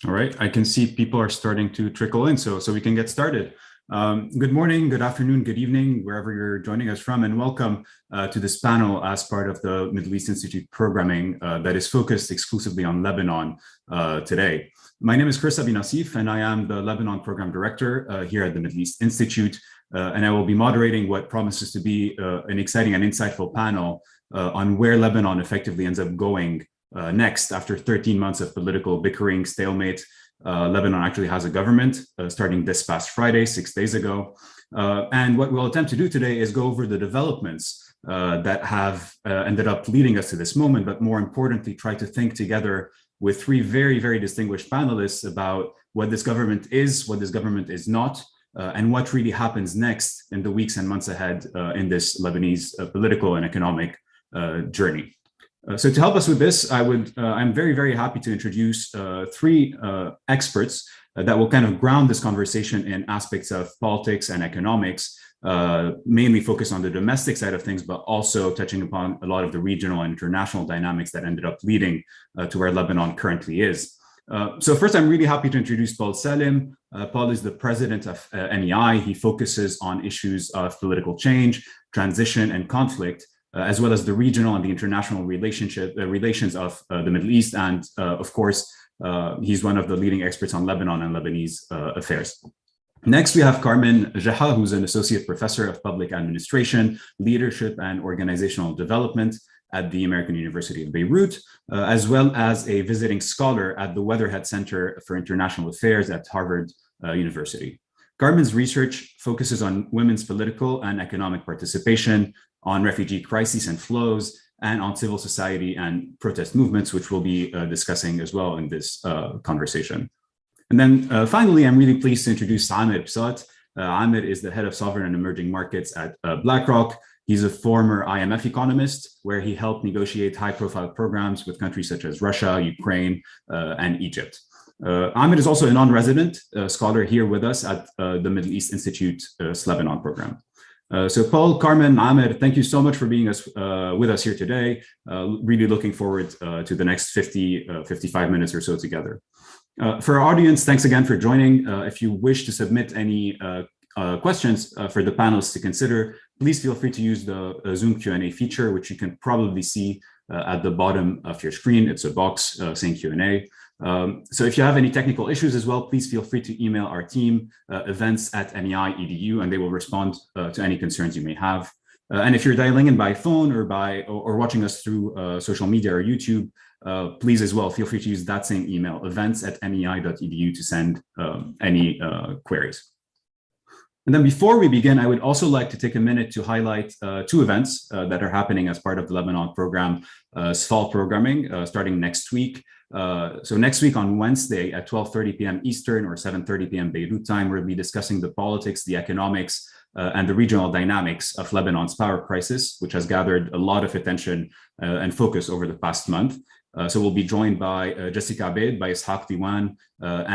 All right, I can see people are starting to trickle in, so we can get started. Good morning, good afternoon, good evening, wherever you're joining us from, and welcome to this panel as part of the Middle East Institute programming that is focused exclusively on Lebanon today. My name is Chris Abi Nassif, and I am the Lebanon Program Director here at the Middle East Institute, and I will be moderating what promises to be an exciting and insightful panel on where Lebanon effectively ends up going next, after 13 months of political bickering, stalemate. Lebanon actually has a government starting this past Friday, 6 days ago. And what we'll attempt to do today is go over the developments that have ended up leading us to this moment, but more importantly, try to think together with three very, very distinguished panelists about what this government is, what this government is not, and what really happens next in the weeks and months ahead in this Lebanese political and economic journey. So to help us with this, I'm very, very happy to introduce three experts that will kind of ground this conversation in aspects of politics and economics, mainly focused on the domestic side of things, but also touching upon a lot of the regional and international dynamics that ended up leading to where Lebanon currently is. So first, I'm really happy to introduce Paul Salim. Paul is the president of MEI. He focuses on issues of political change, transition, and conflict, as well as the regional and the international relations of the Middle East. And of course, he's one of the leading experts on Lebanon and Lebanese affairs. Next, we have Carmen Jaha, who's an associate professor of public administration, leadership, and organizational development at the American University of Beirut, as well as a visiting scholar at the Weatherhead Center for International Affairs at Harvard University. Carmen's research focuses on women's political and economic participation, on refugee crises and flows, and on civil society and protest movements, which we'll be discussing as well in this conversation. And then finally, I'm really pleased to introduce Amir Psat. Amir is the head of sovereign and emerging markets at BlackRock. He's a former IMF economist, where he helped negotiate high-profile programs with countries such as Russia, Ukraine, and Egypt. Ahmed is also a non-resident scholar here with us at the Middle East Institute's Lebanon program. So Paul, Carmen, Ahmed, thank you so much for being with us here today. Really looking forward to the next 55 minutes or so together. For our audience, thanks again for joining. If you wish to submit any questions for the panelists to consider, please feel free to use the Zoom Q&A feature, which you can probably see at the bottom of your screen. It's a box saying Q&A. So if you have any technical issues as well, please feel free to email our team, events@mei.edu, and they will respond to any concerns you may have. And if you're dialing in by phone or watching us through social media or YouTube, please as well, feel free to use that same email, events@mei.edu, to send any queries. And then before we begin, I would also like to take a minute to highlight two events that are happening as part of the Lebanon program, fall programming, starting next week. So next week on Wednesday at 12:30 p.m. Eastern or 7:30 p.m. Beirut time, we'll be discussing the politics, the economics, and the regional dynamics of Lebanon's power crisis, which has gathered a lot of attention and focus over the past month. So we'll be joined by Jessica Abed, by Ishaq Diwan,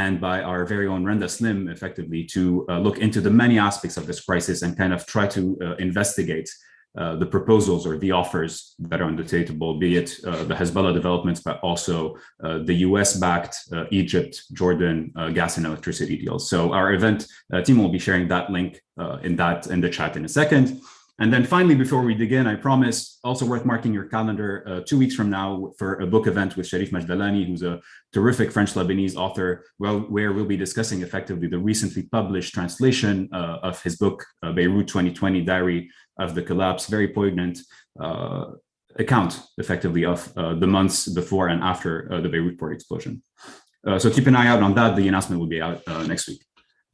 and by our very own Renda Slim, effectively, to look into the many aspects of this crisis and kind of try to investigate the proposals or the offers that are on the table, be it the Hezbollah developments, but also the US-backed Egypt, Jordan gas and electricity deals. So our event team will be sharing that link in the chat in a second. And then finally, before we begin, I promise, also worth marking your calendar 2 weeks from now for a book event with Sharif Majdalani, who's a terrific French-Lebanese author, where we'll be discussing effectively the recently published translation of his book, Beirut 2020, Diary of the Collapse, very poignant account, effectively, of the months before and after the Beirut port explosion. So keep an eye out on that. The announcement will be out next week.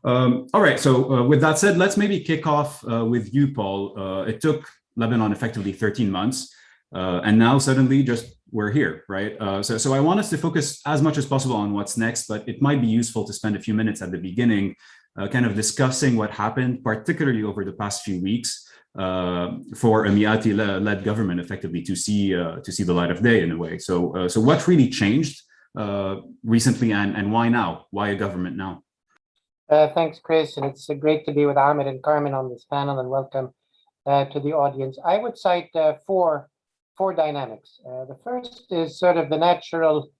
All right, so with that said, let's maybe kick off with you, Paul. It took Lebanon effectively 13 months, and now suddenly we're here, right? So I want us to focus as much as possible on what's next, but it might be useful to spend a few minutes at the beginning kind of discussing what happened, particularly over the past few weeks, for a Mikati-led government effectively to see the light of day in a way. So what really changed recently, and why now? Why a government now? Thanks, Chris, and it's great to be with Ahmed and Carmen on this panel, and welcome to the audience. I would cite four dynamics. The first is sort of the natural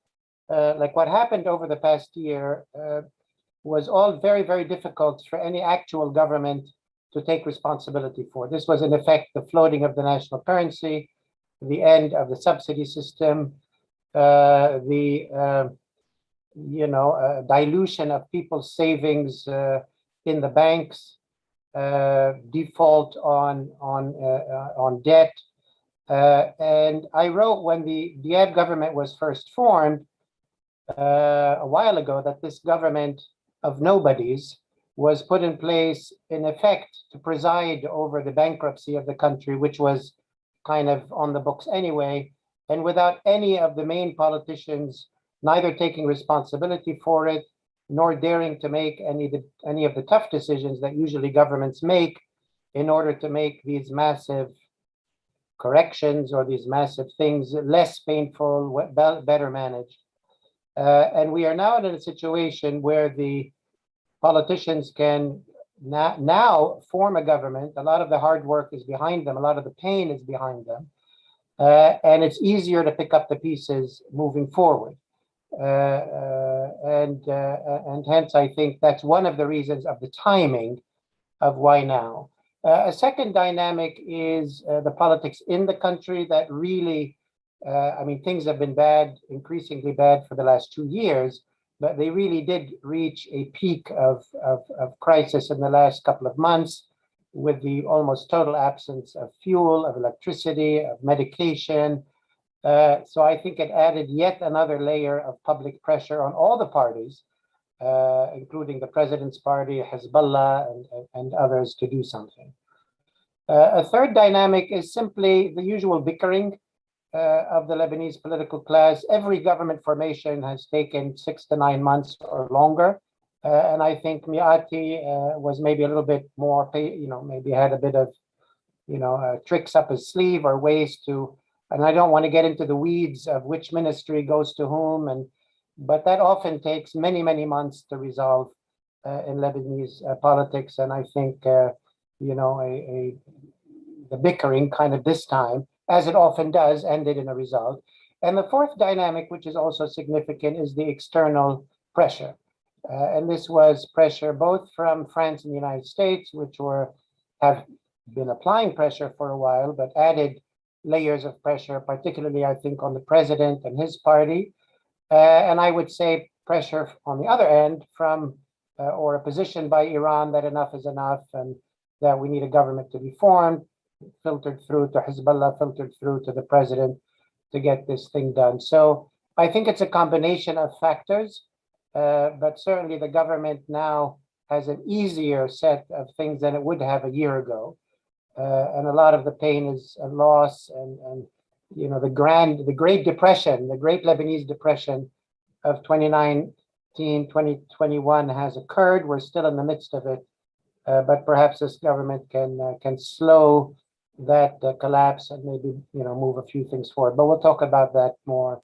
like what happened over the past year was all very, very difficult for any actual government to take responsibility for. This was in effect the floating of the national currency, the end of the subsidy system, the dilution of people's savings in the banks, default on debt. And I wrote when the Diab government was first formed a while ago that this government of nobodies was put in place in effect to preside over the bankruptcy of the country, which was kind of on the books anyway, and without any of the main politicians neither taking responsibility for it nor daring to make any of the tough decisions that usually governments make in order to make these massive corrections or these massive things less painful, better managed. And we are now in a situation where the politicians can now form a government. A lot of the hard work is behind them. A lot of the pain is behind them. And it's easier to pick up the pieces moving forward. And hence, I think that's one of the reasons of the timing of why now. A second dynamic is the politics in the country that really, things have been bad, increasingly bad for the last 2 years, but they really did reach a peak of crisis in the last couple of months with the almost total absence of fuel, of electricity, of medication. So I think it added yet another layer of public pressure on all the parties, including the president's party, Hezbollah, and others to do something. A third dynamic is simply the usual bickering of the Lebanese political class. Every government formation has taken 6 to 9 months or longer. And I think Mikati was maybe a little bit more, maybe had a bit of, tricks up his sleeve or ways to, and I don't want to get into the weeds of which ministry goes to whom, but that often takes many, many months to resolve in Lebanese politics. And I think, the bickering kind of this time, as it often does, ended in a result. And the fourth dynamic, which is also significant, is the external pressure. And this was pressure both from France and the United States, which have been applying pressure for a while, but added layers of pressure, particularly, I think, on the president and his party. And I would say pressure on the other end from, or a position by Iran that enough is enough and that we need a government to be formed, filtered through to Hezbollah, filtered through to the president to get this thing done. So I think it's a combination of factors, but certainly the government now has an easier set of things than it would have a year ago. And a lot of the pain is a loss and the Great Depression, the Great Lebanese Depression of 2019, 2021 has occurred. We're still in the midst of it, but perhaps this government can slow that collapse and maybe move a few things forward. But we'll talk about that more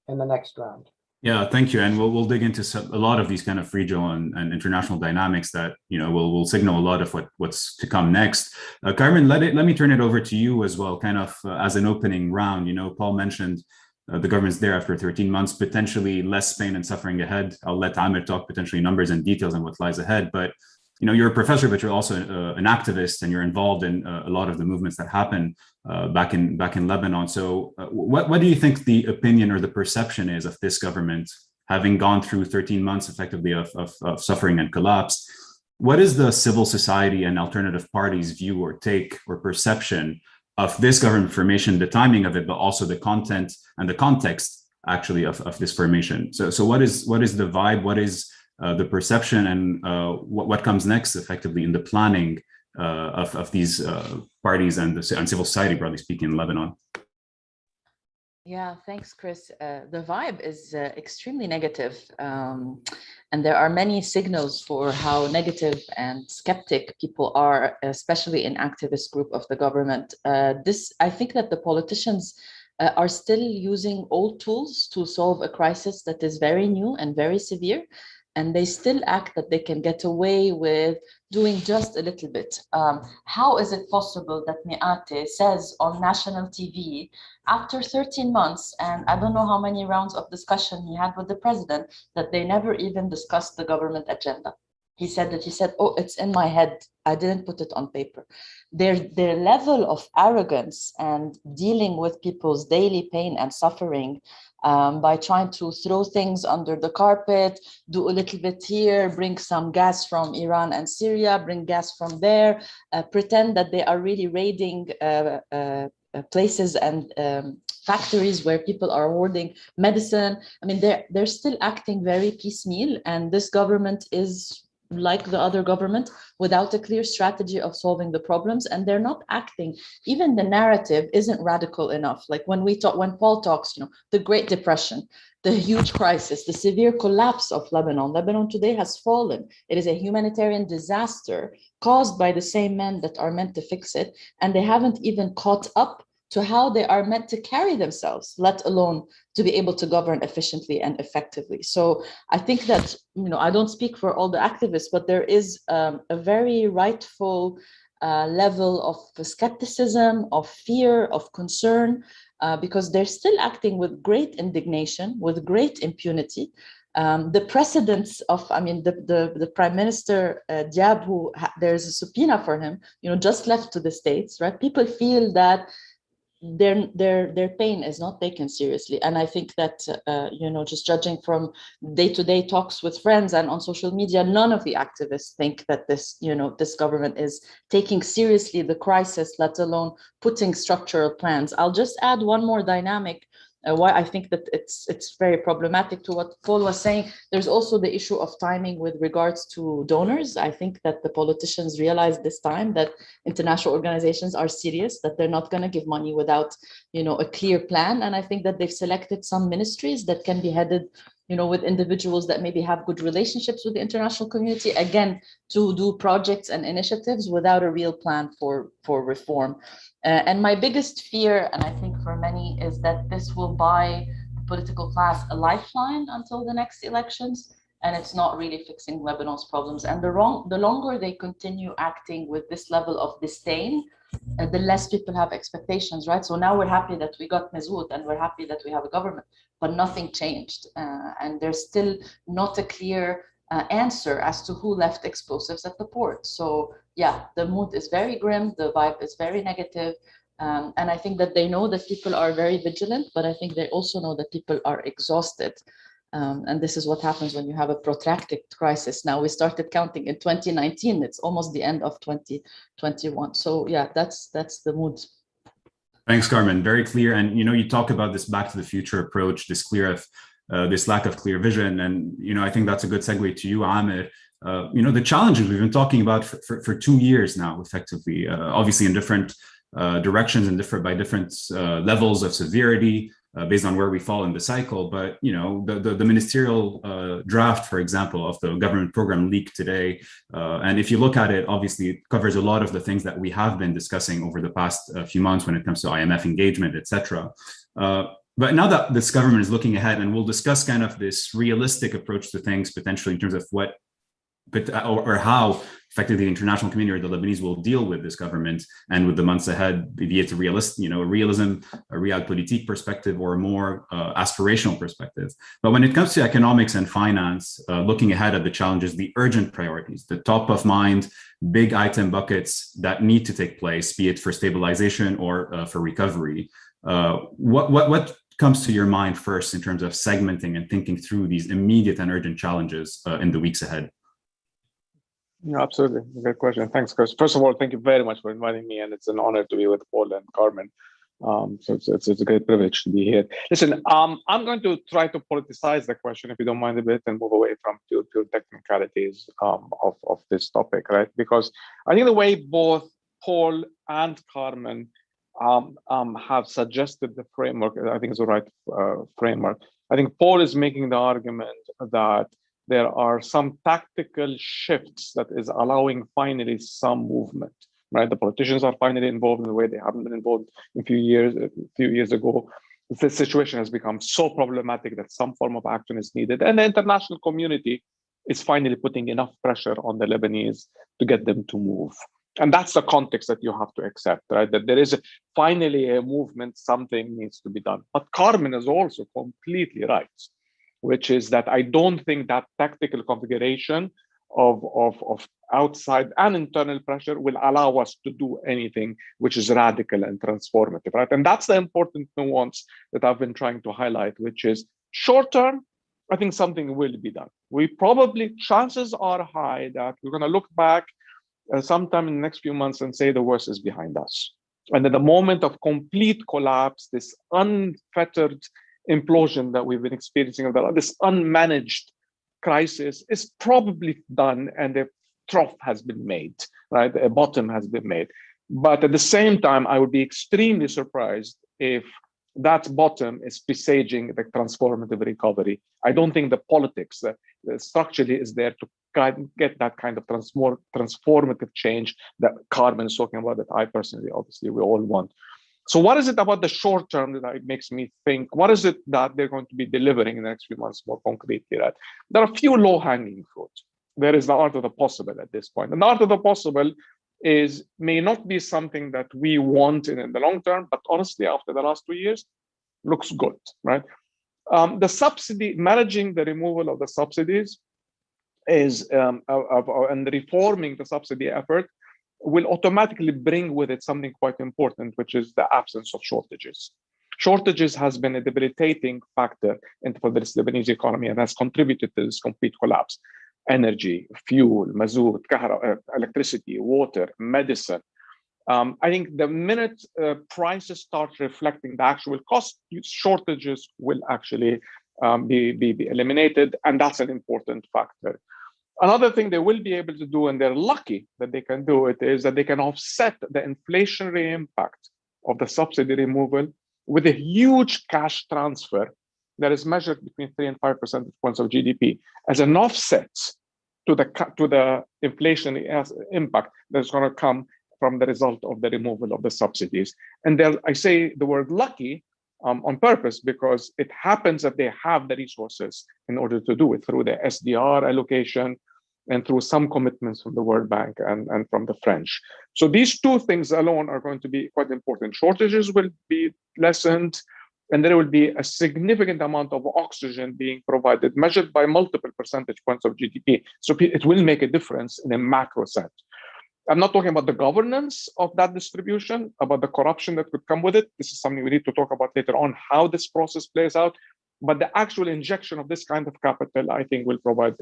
in the next round. Yeah, thank you. And we'll dig into a lot of these kind of regional and international dynamics that will signal a lot of what's to come next. Carmen, let me turn it over to you as well, kind of as an opening round. Paul mentioned the government's there after 13 months, potentially less pain and suffering ahead. I'll let Amir talk potentially numbers and details on what lies ahead. But you're a professor, but you're also an activist, and you're involved in a lot of the movements that happen back in Lebanon. So what do you think the opinion or the perception is of this government, having gone through 13 months effectively of suffering and collapse? What is the civil society and alternative parties' view or take or perception of this government formation, the timing of it, but also the content and the context actually of this formation? So what is the vibe? What is the perception, and what comes next effectively in the planning of these parties and civil society, broadly speaking, in Lebanon? Yeah, thanks, Chris. The vibe is extremely negative, and there are many signals for how negative and skeptic people are, especially in activist group of the government. I think that the politicians are still using old tools to solve a crisis that is very new and very severe. and they still act that they can get away with doing just a little bit. How is it possible that Mikati says on national TV, after 13 months, and I don't know how many rounds of discussion he had with the president, that they never even discussed the government agenda? He said, oh, it's in my head. I didn't put it on paper. Their level of arrogance and dealing with people's daily pain and suffering by trying to throw things under the carpet, do a little bit here, bring some gas from Iran and Syria, bring gas from there, pretend that they are really raiding places and factories where people are hoarding medicine. I mean, they're still acting very piecemeal, and this government is like the other government, without a clear strategy of solving the problems, and they're not acting. Even the narrative isn't radical enough. Like when Paul talks, the Great Depression, the huge crisis, the severe collapse of Lebanon. Lebanon today has fallen. It is a humanitarian disaster caused by the same men that are meant to fix it, and they haven't even caught up to how they are meant to carry themselves, let alone to be able to govern efficiently and effectively. So I think that, I don't speak for all the activists, but there is a very rightful level of skepticism, of fear, of concern, because they're still acting with great indignation, with great impunity. The precedents of, the Prime Minister Diab, there's a subpoena for him, just left to the States, right? People feel that their pain is not taken seriously, and I think that just judging from day-to-day talks with friends and on social media, none of the activists think that this government is taking seriously the crisis, let alone putting structural plans. I'll just add one more dynamic why I think that it's very problematic to what Paul was saying. There's also the issue of timing with regards to donors. I think that the politicians realize this time that international organizations are serious, that they're not going to give money without, a clear plan. And I think that they've selected some ministries that can be headed, with individuals that maybe have good relationships with the international community, again, to do projects and initiatives without a real plan for reform. And my biggest fear, and I think for many, is that this will buy the political class a lifeline until the next elections, and it's not really fixing Lebanon's problems. And the longer they continue acting with this level of disdain, the less people have expectations, right? So now we're happy that we got Mazout, and we're happy that we have a government, but nothing changed. And there's still not a clear answer as to who left explosives at the port. So yeah, the mood is very grim, the vibe is very negative. And I think that they know that people are very vigilant, but I think they also know that people are exhausted. And this is what happens when you have a protracted crisis. Now we started counting in 2019, it's almost the end of 2021. So yeah, that's the mood. Thanks, Carmen. Very clear. And you talk about this back to the future approach, this lack of clear vision. And I think that's a good segue to you, Amir. The challenges we've been talking about for 2 years now, effectively, obviously in different directions and by different levels of severity, based on where we fall in the cycle. But the ministerial draft, for example, of the government program leaked today, and if you look at it, obviously it covers a lot of the things that we have been discussing over the past few months when it comes to IMF engagement, etc. But now that this government is looking ahead, and we'll discuss kind of this realistic approach to things potentially in terms of what, or how effectively the international community or the Lebanese will deal with this government and with the months ahead, be it a realism, a realpolitik perspective, or a more aspirational perspective. But when it comes to economics and finance, looking ahead at the challenges, the urgent priorities, the top of mind, big item buckets that need to take place, be it for stabilization or for recovery, what comes to your mind first in terms of segmenting and thinking through these immediate and urgent challenges in the weeks ahead? No, absolutely. Great question. Thanks, Chris. First of all, thank you very much for inviting me, and it's an honor to be with Paul and Carmen. So it's a great privilege to be here. Listen, I'm going to try to politicize the question, if you don't mind a bit, and move away from pure technicalities of this topic, right? Because I think the way both Paul and Carmen have suggested the framework, I think is the right framework. I think Paul is making the argument that there are some tactical shifts that is allowing finally some movement, right? The politicians are finally involved in the way they haven't been involved a few years ago. This situation has become so problematic that some form of action is needed. And the international community is finally putting enough pressure on the Lebanese to get them to move. And that's the context that you have to accept, right? That there is finally a movement, something needs to be done. But Carmen is also completely right, which is that I don't think that tactical configuration of outside and internal pressure will allow us to do anything which is radical and transformative, right? And that's the important nuance that I've been trying to highlight, which is short term, I think something will be done. We probably, chances are high that we're going to look back sometime in the next few months and say the worst is behind us. And at the moment of complete collapse, this unfettered implosion that we've been experiencing, this unmanaged crisis is probably done, and the trough has been made, right? A bottom has been made. But at the same time, I would be extremely surprised if that bottom is presaging the transformative recovery. I don't think the politics that structurally is there to get that kind of transformative change that Carmen is talking about, that I personally, obviously, we all want. So what is it about the short term that makes me think, what is it that they're going to be delivering in the next few months more concretely? Right? There are a few low-hanging fruits. There is the art of the possible at this point. And the art of the possible may not be something that we want in the long term, but honestly, after the last 2 years, looks good, right? The subsidy, managing the removal of the subsidies is, and reforming the subsidy effort will automatically bring with it something quite important, which is the absence of shortages. Shortages has been a debilitating factor for the Lebanese economy and has contributed to this complete collapse. Energy, fuel, mazout, electricity, water, medicine. I think the minute prices start reflecting the actual cost, shortages will actually be eliminated, and that's an important factor. Another thing they will be able to do, and they're lucky that they can do it, is that they can offset the inflationary impact of the subsidy removal with a huge cash transfer that is measured between 3 and 5 percentage points of GDP as an offset to the inflationary impact that's going to come from the result of the removal of the subsidies. And I say the word lucky on purpose, because it happens that they have the resources in order to do it through the SDR allocation and through some commitments from the World Bank and from the French. So these two things alone are going to be quite important. Shortages will be lessened, and there will be a significant amount of oxygen being provided, measured by multiple percentage points of GDP. So it will make a difference in a macro sense. I'm not talking about the governance of that distribution, about the corruption that could come with it. This is something we need to talk about later on, how this process plays out. But the actual injection of this kind of capital, I think, will provide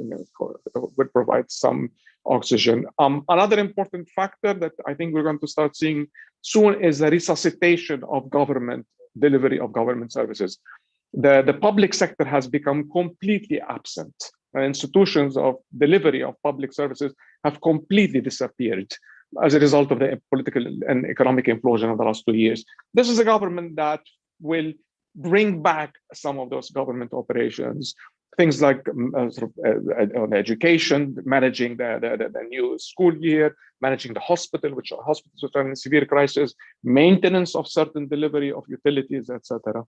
some oxygen. Another important factor that I think we're going to start seeing soon is the resuscitation of government delivery of government services. The public sector has become completely absent. Institutions of delivery of public services have completely disappeared as a result of the political and economic implosion of the last 2 years. This is a government that will bring back some of those government operations, things like education, managing the new school year, managing the hospital, which are hospitals which are in severe crisis, maintenance of certain delivery of utilities, etc.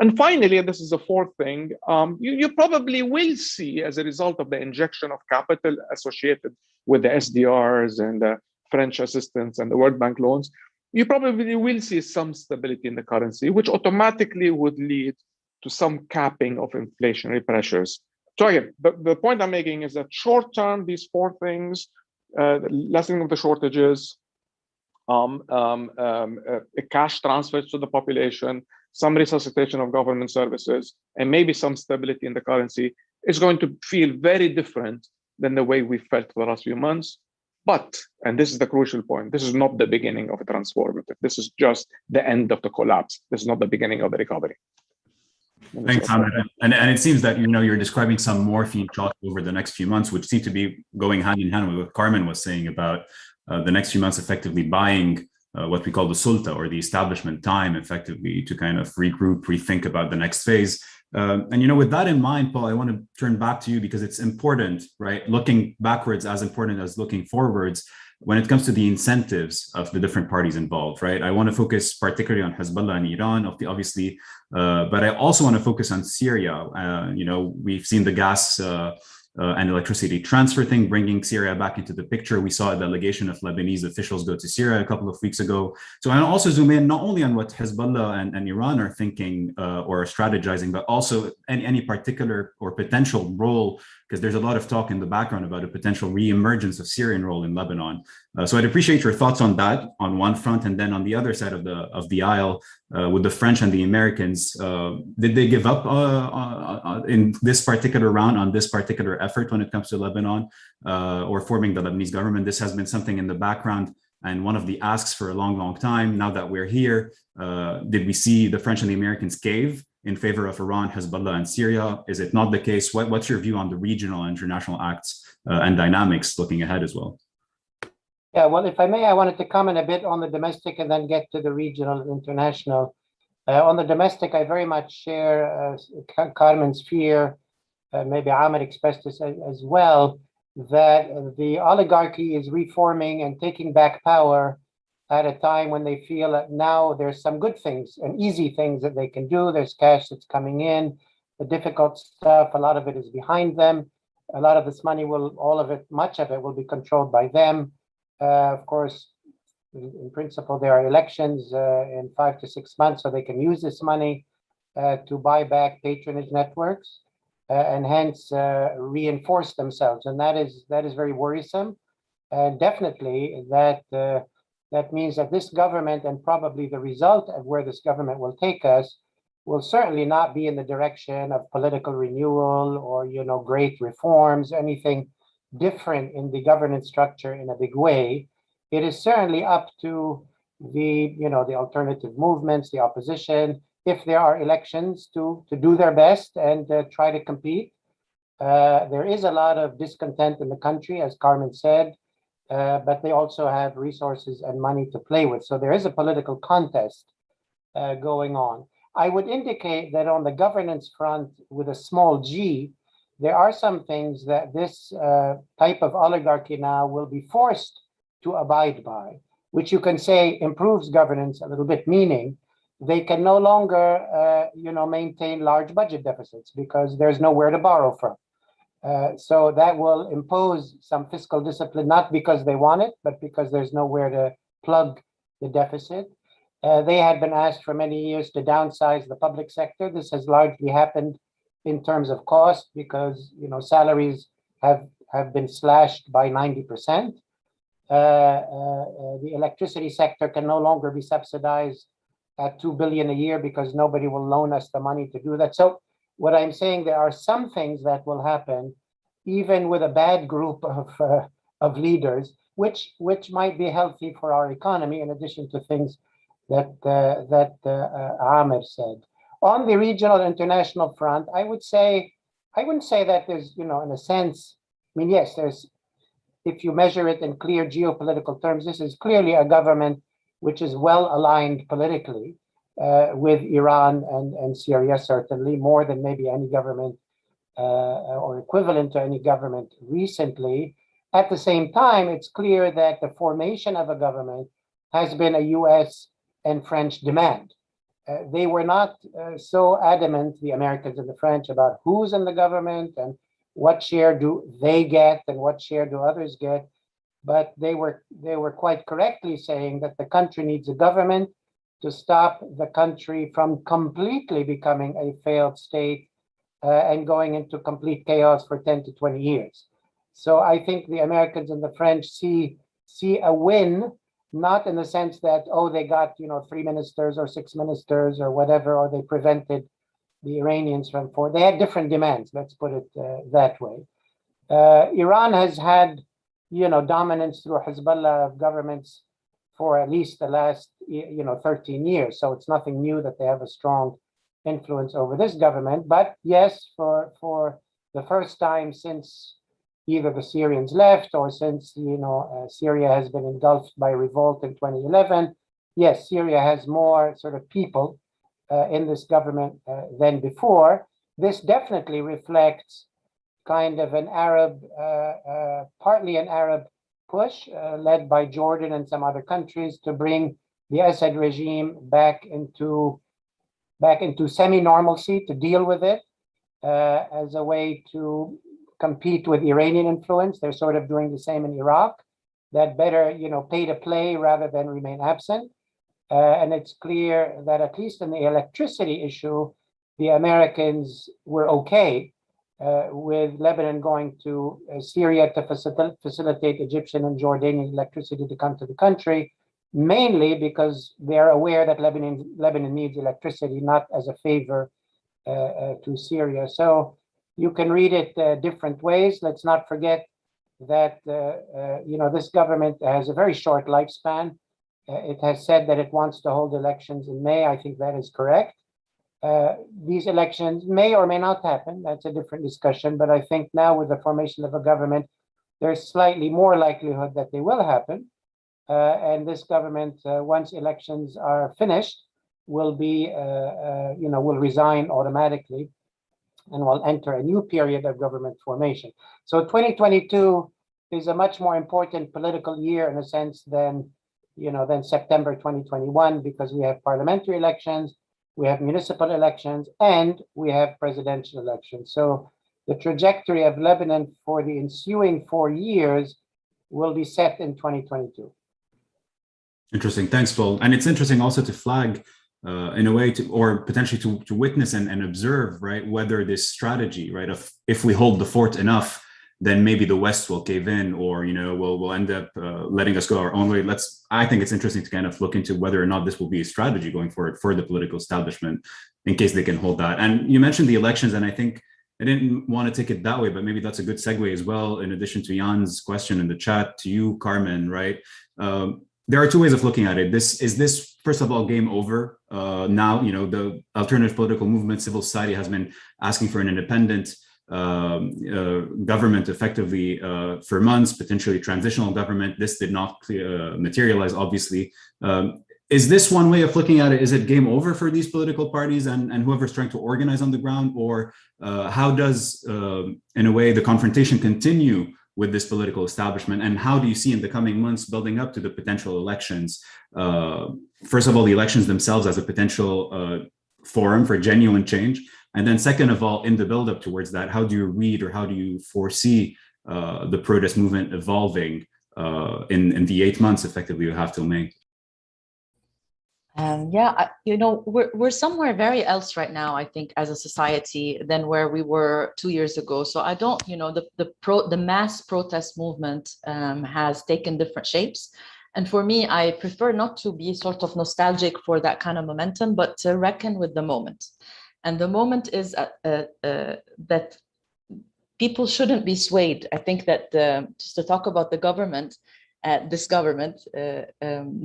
And finally, and this is the fourth thing, you probably will see, as a result of the injection of capital associated with the SDRs and the French assistance and the World Bank loans, you probably will see some stability in the currency, which automatically would lead to some capping of inflationary pressures. So again, the point I'm making is that short term, these four things, lessening of the shortages, cash transfers to the population, some resuscitation of government services, and maybe some stability in the currency, is going to feel very different than the way we felt for the last few months. But, and this is the crucial point, this is not the beginning of a transformative. This is just the end of the collapse. This is not the beginning of the recovery. Thanks, Ahmed. And it seems that you're describing some morphine shock over the next few months, which seem to be going hand in hand with what Carmen was saying about the next few months effectively buying what we call the sulta, or the establishment time, effectively to kind of regroup, rethink about the next phase. And with that in mind, Paul, I want to turn back to you because it's important, right? Looking backwards as important as looking forwards when it comes to the incentives of the different parties involved, right? I want to focus particularly on Hezbollah and Iran, obviously, but I also want to focus on Syria. We've seen the gas and electricity transfer thing, bringing Syria back into the picture. We saw a delegation of Lebanese officials go to Syria a couple of weeks ago. So I'll also zoom in not only on what Hezbollah and Iran are thinking or strategizing, but also any particular or potential role, because there's a lot of talk in the background about a potential re-emergence of Syrian role in Lebanon. So I'd appreciate your thoughts on that on one front, and then on the other side of the aisle, with the French and the Americans, did they give up in this particular round on this particular effort when it comes to Lebanon or forming the Lebanese government? This has been something in the background and one of the asks for a long, long time. Now that we're here, did we see the French and the Americans cave in favor of Iran, Hezbollah, and Syria? Is it not the case? What's your view on the regional and international acts and dynamics looking ahead as well? Yeah, well, if I may, I wanted to comment a bit on the domestic and then get to the regional and international. On the domestic, I very much share Carmen's fear, maybe Ahmed expressed this as well, that the oligarchy is reforming and taking back power at a time when they feel that now there's some good things and easy things that they can do. There's cash that's coming in. The difficult stuff, a lot of it is behind them. A lot of this money much of it will be controlled by them. Of course, in principle, there are elections in 5 to 6 months, so they can use this money to buy back patronage networks and hence reinforce themselves. And that is very worrisome. And definitely that means that this government, and probably the result of where this government will take us, will certainly not be in the direction of political renewal or, great reforms, anything different in the governance structure in a big way. It is certainly up to the alternative movements, the opposition, if there are elections, to do their best and try to compete. There is a lot of discontent in the country, as Carmen said, but they also have resources and money to play with. So there is a political contest going on. I would indicate that on the governance front, with a small g, there are some things that this type of oligarchy now will be forced to abide by, which you can say improves governance a little bit, meaning they can no longer, maintain large budget deficits because there's nowhere to borrow from. So that will impose some fiscal discipline, not because they want it, but because there's nowhere to plug the deficit. They had been asked for many years to downsize the public sector. This has largely happened in terms of cost because salaries have been slashed by 90%. The electricity sector can no longer be subsidized at $2 billion a year because nobody will loan us the money to do that. So what I'm saying, there are some things that will happen even with a bad group of leaders, which might be healthy for our economy, in addition to things that Ahmed said. On the regional international front, I wouldn't say that there's, in a sense, yes, there's, if you measure it in clear geopolitical terms, this is clearly a government which is well aligned politically with Iran and Syria, certainly more than maybe any government or equivalent to any government recently. At the same time, it's clear that the formation of a government has been a US and French demand. They were not so adamant, the Americans and the French, about who's in the government and what share do they get and what share do others get. But they were quite correctly saying that the country needs a government to stop the country from completely becoming a failed state and going into complete chaos for 10 to 20 years. So I think the Americans and the French see a win, not in the sense that, they got 3 ministers or 6 ministers or whatever, or they prevented the Iranians from they had different demands, let's put it that way. Iran has had dominance through Hezbollah governments for at least the last 13 years. So it's nothing new that they have a strong influence over this government. But yes, for the first time since either the Syrians left or since Syria has been engulfed by revolt in 2011, yes, Syria has more sort of people in this government than before. This definitely reflects kind of an Arab, partly an Arab push led by Jordan and some other countries to bring the Assad regime back into semi-normalcy, to deal with it as a way to compete with Iranian influence. They're sort of doing the same in Iraq. That better, pay to play rather than remain absent. And it's clear that at least in the electricity issue, the Americans were okay with Lebanon going to Syria to facilitate Egyptian and Jordanian electricity to come to the country, mainly because they're aware that Lebanon needs electricity, not as a favor to Syria. So you can read it different ways. Let's not forget that this government has a very short lifespan. It has said that it wants to hold elections in May. I think that is correct. These elections may or may not happen. That's a different discussion. But I think now with the formation of a government, there's slightly more likelihood that they will happen. And this government, once elections are finished, will resign automatically and will enter a new period of government formation. So 2022 is a much more important political year in a sense than September 2021, because we have parliamentary elections, we have municipal elections, and we have presidential elections. So the trajectory of Lebanon for the ensuing 4 years will be set in 2022. Interesting. Thanks, Paul. And it's interesting also to flag in a way or potentially to witness and observe, right, whether this strategy, right, of if we hold the fort enough, then maybe the West will cave in, or we'll end up letting us go our own way. I think it's interesting to kind of look into whether or not this will be a strategy going forward for the political establishment, in case they can hold that. And you mentioned the elections, and I think I didn't want to take it that way, but maybe that's a good segue as well. In addition to Jan's question in the chat to you, Carmen, right? There are two ways of looking at it. Is this first of all game over now? The alternative political movement, civil society has been asking for an independent government effectively for months, potentially transitional government. This did not materialize, obviously. Is this one way of looking at it? Is it game over for these political parties and whoever's trying to organize on the ground? Or how does, in a way, the confrontation continue with this political establishment? And how do you see in the coming months building up to the potential elections? First of all, the elections themselves as a potential forum for genuine change. And then second of all, in the buildup towards that, how do you read or how do you foresee the protest movement evolving in the 8 months effectively you have till May? We're somewhere very else right now, I think, as a society than where we were 2 years ago. So I don't, the mass protest movement has taken different shapes. And for me, I prefer not to be sort of nostalgic for that kind of momentum, but to reckon with the moment. And the moment is that people shouldn't be swayed. I think that just to talk about the government, this government,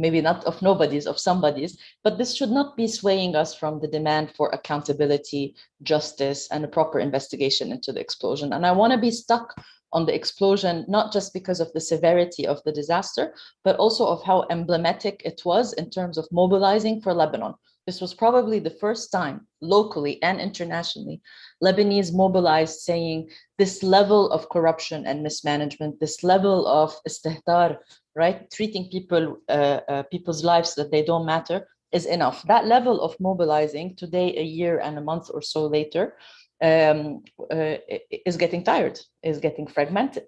maybe not of nobody's, of somebody's, but this should not be swaying us from the demand for accountability, justice, and a proper investigation into the explosion. And I want to be stuck on the explosion, not just because of the severity of the disaster, but also of how emblematic it was in terms of mobilizing for Lebanon. This was probably the first time, locally and internationally, Lebanese mobilized, saying this level of corruption and mismanagement, this level of istihtar, right, treating people's lives that they don't matter, is enough. That level of mobilizing today, a year and a month or so later, is getting tired, is getting fragmented.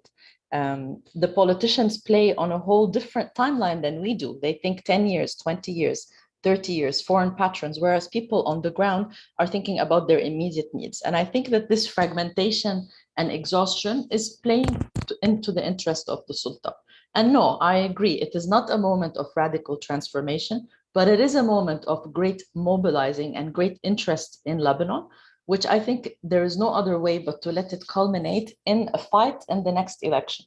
The politicians play on a whole different timeline than we do. They think 10 years, 20 years, 30 years, foreign patrons, whereas people on the ground are thinking about their immediate needs. And I think that this fragmentation and exhaustion is playing into the interest of the Sultan. And no, I agree, it is not a moment of radical transformation, but it is a moment of great mobilizing and great interest in Lebanon, which I think there is no other way but to let it culminate in a fight in the next election.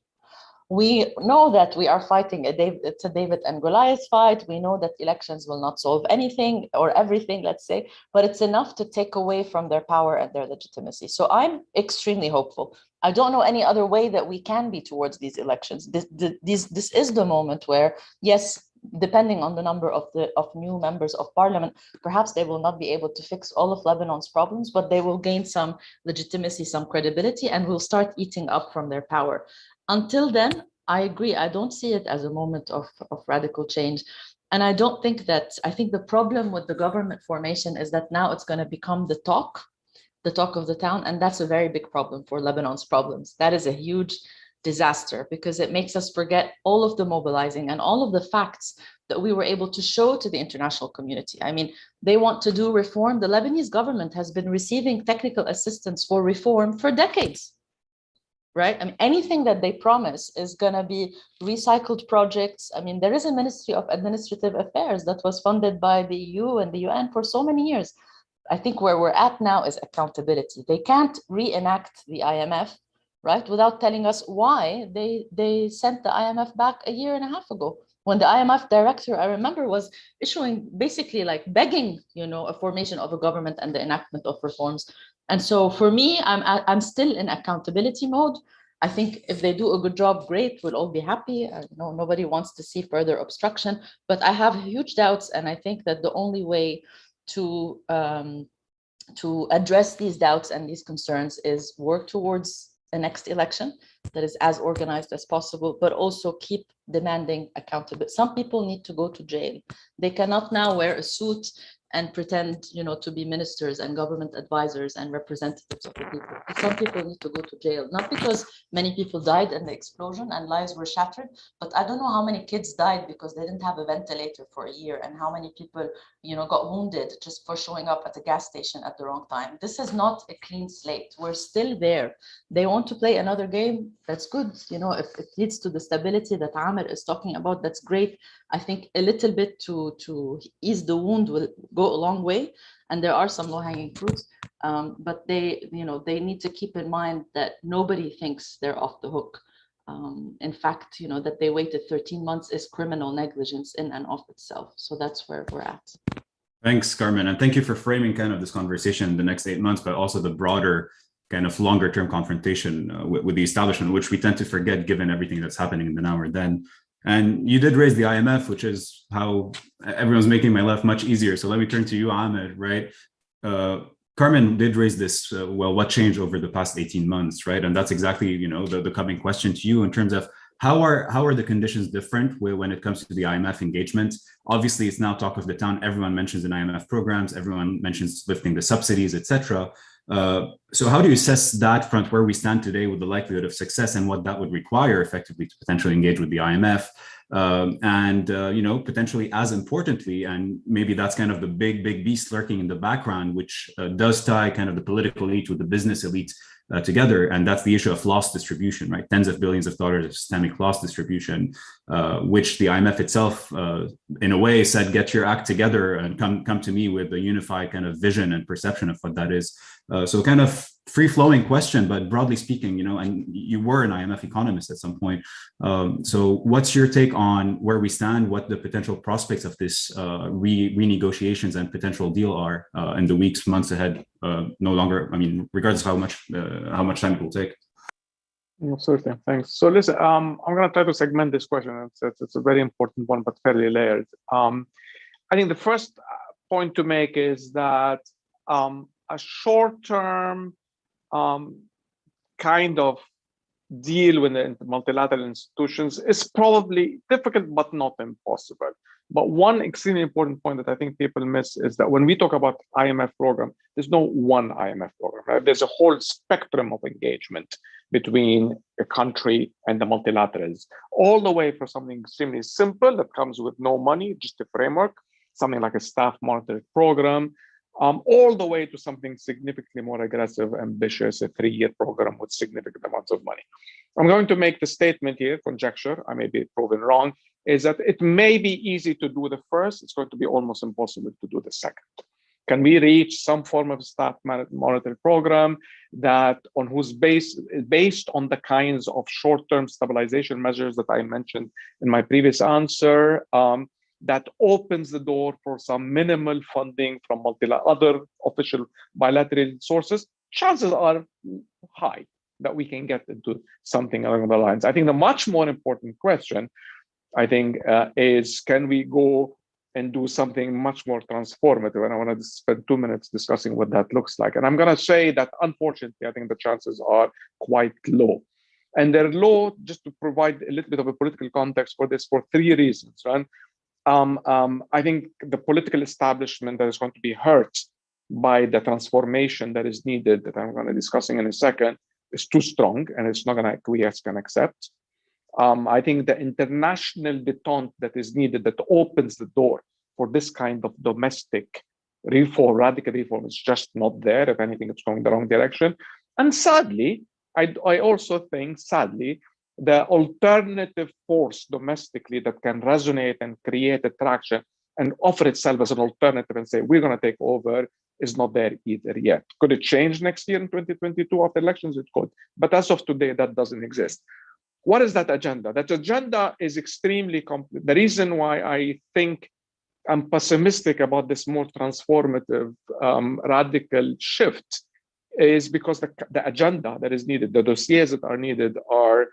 We know that we are fighting it's a David and Goliath fight. We know that elections will not solve anything or everything, let's say, but it's enough to take away from their power and their legitimacy. So I'm extremely hopeful. I don't know any other way that we can be towards these elections. This is the moment where, yes, depending on the number of new members of parliament, perhaps they will not be able to fix all of Lebanon's problems, but they will gain some legitimacy, some credibility, and will start eating up from their power. Until then, I agree, I don't see it as a moment of radical change. And I think the problem with the government formation is that now it's going to become the talk, the talk of the town. And that's a very big problem for Lebanon's problems. That is a huge disaster because it makes us forget all of the mobilizing and all of the facts that we were able to show to the international community. I mean, they want to do reform. The Lebanese government has been receiving technical assistance for reform for decades, right? I mean, anything that they promise is going to be recycled projects. I mean, there is a Ministry of Administrative Affairs that was funded by the EU and the UN for so many years. I think where we're at now is accountability. They can't reenact the IMF, right, without telling us why they sent the IMF back a year and a half ago, when the IMF director, I remember, was issuing basically like begging, you know, a formation of a government and the enactment of reforms. And so for me, I'm still in accountability mode. I think if they do a good job, great, we'll all be happy. Nobody wants to see further obstruction, but I have huge doubts. And I think that the only way to address these doubts and these concerns is work towards the next election that is as organized as possible, but also keep demanding accountability. Some people need to go to jail. They cannot now wear a suit and pretend, you know, to be ministers and government advisors and representatives of the people. Some people need to go to jail, not because many people died in the explosion and lives were shattered, but I don't know how many kids died because they didn't have a ventilator for a year, and how many people, you know, got wounded just for showing up at the gas station at the wrong time. This is not a clean slate. We're still there. They want to play another game. That's good. You know, if it leads to the stability that Amir is talking about, that's great. I think a little bit to ease the wound will go a long way, and there are some low-hanging fruits, but they need to keep in mind that nobody thinks they're off the hook. In fact, you know, that they waited 13 months is criminal negligence in and of itself. So that's where we're at. Thanks, Carmen, and thank you for framing kind of this conversation in the next 8 months, but also the broader kind of longer term confrontation with the establishment, which we tend to forget given everything that's happening in the now or then. And you did raise the IMF, which is how everyone's making my life much easier. So let me turn to you, Ahmed, right? Carmen did raise this, well, what changed over the past 18 months, right? And that's exactly, you know, the coming question to you in terms of how are the conditions different when it comes to the IMF engagement? Obviously, it's now talk of the town. Everyone mentions an IMF programs. Everyone mentions lifting the subsidies, etc. So how do you assess that front, where we stand today with the likelihood of success and what that would require effectively to potentially engage with the IMF? You know, potentially as importantly, and maybe that's kind of the big beast lurking in the background, which does tie kind of the political elite with the business elite together. And that's the issue of loss distribution, right? Tens of billions of dollars of systemic loss distribution, which the IMF itself, in a way, said, get your act together and come to me with a unified kind of vision and perception of what that is. So kind of free-flowing question, but broadly speaking, you know, and you were an IMF economist at some point. So what's your take on where we stand, what the potential prospects of this renegotiations and potential deal are in the weeks, months ahead? No longer, I mean, regardless of how much time it will take. Absolutely, thanks. So listen, I'm going to try to segment this question. It's a very important one, but fairly layered. I think the first point to make is that a short-term kind of deal with the multilateral institutions is probably difficult, but not impossible. But one extremely important point that I think people miss is that when we talk about IMF program, there's no one IMF program, right? There's a whole spectrum of engagement between a country and the multilaterals, all the way for something extremely simple that comes with no money, just a framework, something like a staff monitoring program, all the way to something significantly more aggressive, ambitious, a 3-year program with significant amounts of money. I'm going to make the statement here, conjecture, I may be proven wrong, is that it may be easy to do the first, it's going to be almost impossible to do the second. Can we reach some form of staff monitoring program that based on the kinds of short-term stabilization measures that I mentioned in my previous answer, that opens the door for some minimal funding from other official bilateral sources? Chances are high that we can get into something along the lines. I think the much more important question, I think, is can we go and do something much more transformative? And I want to spend 2 minutes discussing what that looks like. And I'm going to say that, unfortunately, I think the chances are quite low. And they're low, just to provide a little bit of a political context for this, for 3 reasons, right? I think the political establishment that is going to be hurt by the transformation that is needed, that I'm going to discussing in a second, is too strong, and it's not going to acquiesce and accept. I think the international detente that is needed, that opens the door for this kind of domestic reform, radical reform, is just not there. If anything, it's going the wrong direction. And sadly, I also think, sadly, the alternative force domestically that can resonate and create attraction and offer itself as an alternative and say, we're going to take over, is not there either yet. Could it change next year in 2022 after elections? It could. But as of today, that doesn't exist. What is that agenda? That agenda is extremely complex. The reason why I think I'm pessimistic about this more transformative, radical shift is because the agenda that is needed, the dossiers that are needed are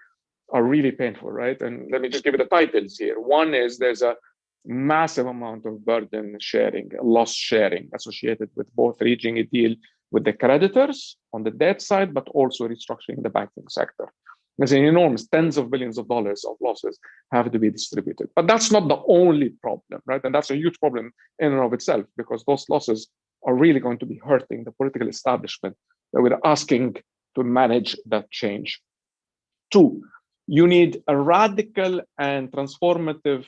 really painful, right? And let me just give you the titles here. One is there's a massive amount of burden sharing, loss sharing associated with both reaching a deal with the creditors on the debt side, but also restructuring the banking sector. There's an enormous tens of billions of dollars of losses have to be distributed. But that's not the only problem, right? And that's a huge problem in and of itself, because those losses are really going to be hurting the political establishment that we're asking to manage that change. Two, you need a radical and transformative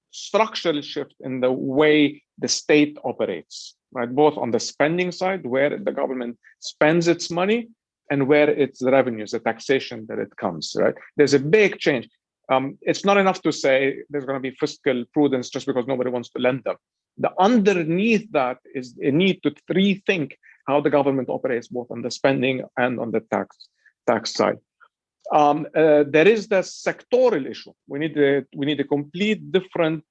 structural shift in the way the state operates, right? Both on the spending side, where the government spends its money, and where it's the revenues, the taxation that it comes, right? There's a big change. It's not enough to say there's going to be fiscal prudence just because nobody wants to lend them. The underneath that is a need to rethink how the government operates, both on the spending and on the tax side. There is the sectoral issue. We need a complete different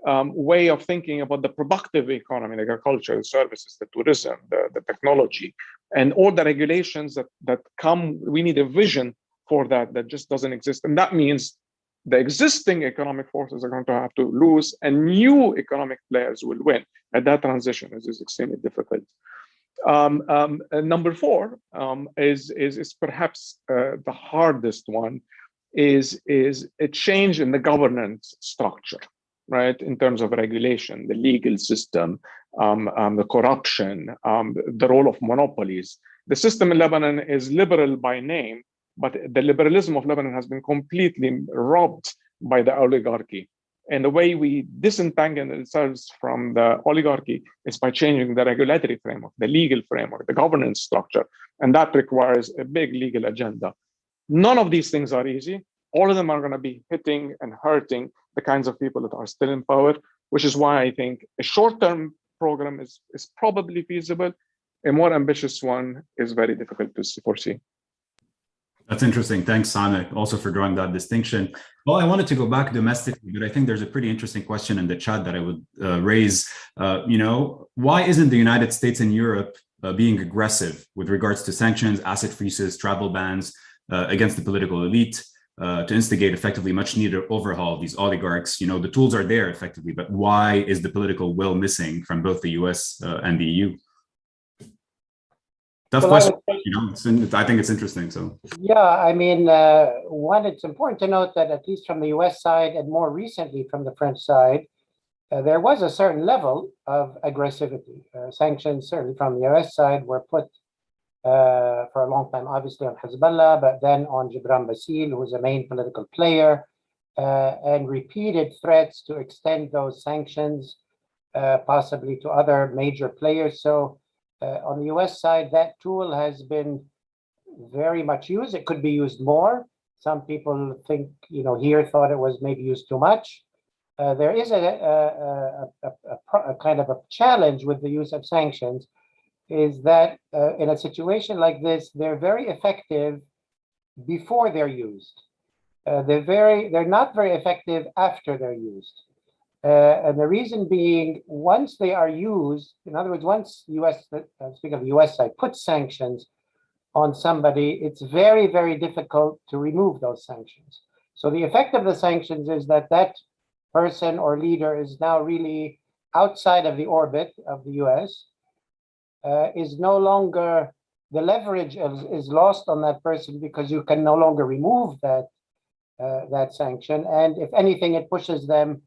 way of thinking about the productive economy, the agriculture, the services, the tourism, the technology, and all the regulations that come. We need a vision for that just doesn't exist. And that means the existing economic forces are going to have to lose and new economic players will win. And that transition is extremely difficult. Number four is perhaps the hardest one, is a change in the governance structure, right? In terms of regulation, the legal system, the corruption, the role of monopolies. The system in Lebanon is liberal by name, but the liberalism of Lebanon has been completely robbed by the oligarchy. And the way we disentangle ourselves from the oligarchy is by changing the regulatory framework, the legal framework, the governance structure. And that requires a big legal agenda. None of these things are easy. All of them are going to be hitting and hurting the kinds of people that are still in power, which is why I think a short-term program is probably feasible. A more ambitious one is very difficult to foresee. That's interesting. Thanks, Sameh, also for drawing that distinction. Well, I wanted to go back domestically, but I think there's a pretty interesting question in the chat that I would raise. Why isn't the United States and Europe being aggressive with regards to sanctions, asset freezes, travel bans against the political elite to instigate effectively much needed overhaul of these oligarchs? The tools are there effectively, but why is the political will missing from both the US and the EU? Tough question, I think it's interesting. So yeah, I mean, one, it's important to note that at least from the US side and more recently from the French side, there was a certain level of aggressivity. Sanctions, certainly from the US side, were put for a long time, obviously on Hezbollah, but then on Gibran Bassil, who was a main political player, and repeated threats to extend those sanctions possibly to other major players. So on the US side, that tool has been very much used. It could be used more. Some people think, here thought it was maybe used too much. There is a kind of a challenge with the use of sanctions, is that in a situation like this, they're very effective before they're used. They're not very effective after they're used. And the reason being, once they are used, in other words, once speaking of the US side, puts sanctions on somebody, it's very, very difficult to remove those sanctions. So the effect of the sanctions is that that person or leader is now really outside of the orbit of the US, is no longer, the leverage is lost on that person because you can no longer remove that sanction. And if anything, it pushes them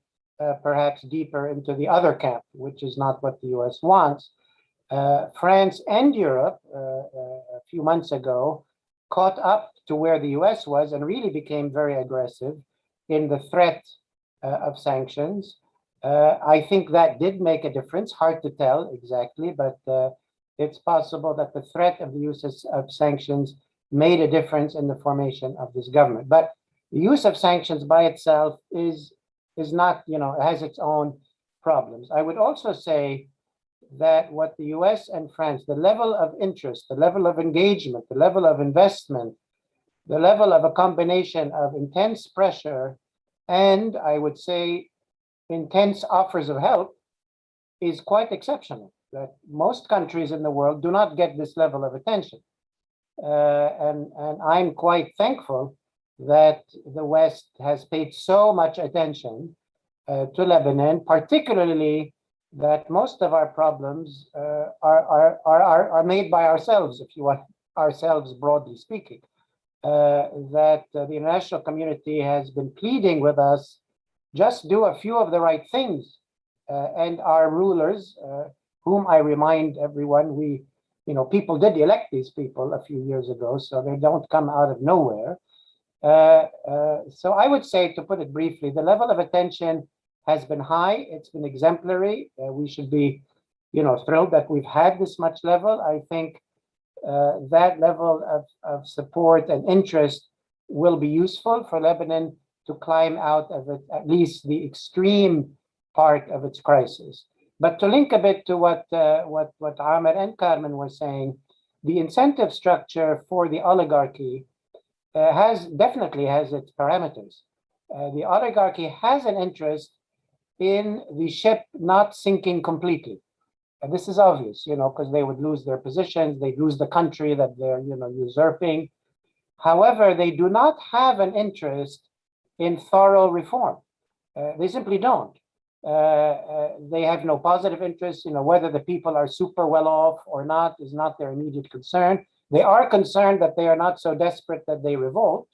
perhaps deeper into the other camp, which is not what the US wants. France and Europe a few months ago caught up to where the US was and really became very aggressive in the threat of sanctions. I think that did make a difference. Hard to tell exactly, but it's possible that the threat of the use of sanctions made a difference in the formation of this government. But the use of sanctions by itself is not, has its own problems. I would also say that what the US and France, the level of interest, the level of engagement, the level of investment, the level of a combination of intense pressure and, I would say, intense offers of help is quite exceptional. That most countries in the world do not get this level of attention. And I'm quite thankful that the West has paid so much attention to Lebanon, particularly that most of our problems are made by ourselves, if you want, ourselves broadly speaking. That the international community has been pleading with us, just do a few of the right things. And our rulers, whom I remind everyone, people did elect these people a few years ago, so they don't come out of nowhere. So I would say, to put it briefly, the level of attention has been high. It's been exemplary. We should be, thrilled that we've had this much level. I think that level of support and interest will be useful for Lebanon to climb out of it, at least the extreme part of its crisis. But to link a bit to what Amr and Carmen were saying, the incentive structure for the oligarchy definitely has its parameters. The oligarchy has an interest in the ship not sinking completely. And this is obvious, because they would lose their positions, they'd lose the country that they're, usurping. However, they do not have an interest in thorough reform. They simply don't. They have no positive interest, whether the people are super well off or not is not their immediate concern. They are concerned that they are not so desperate that they revolt,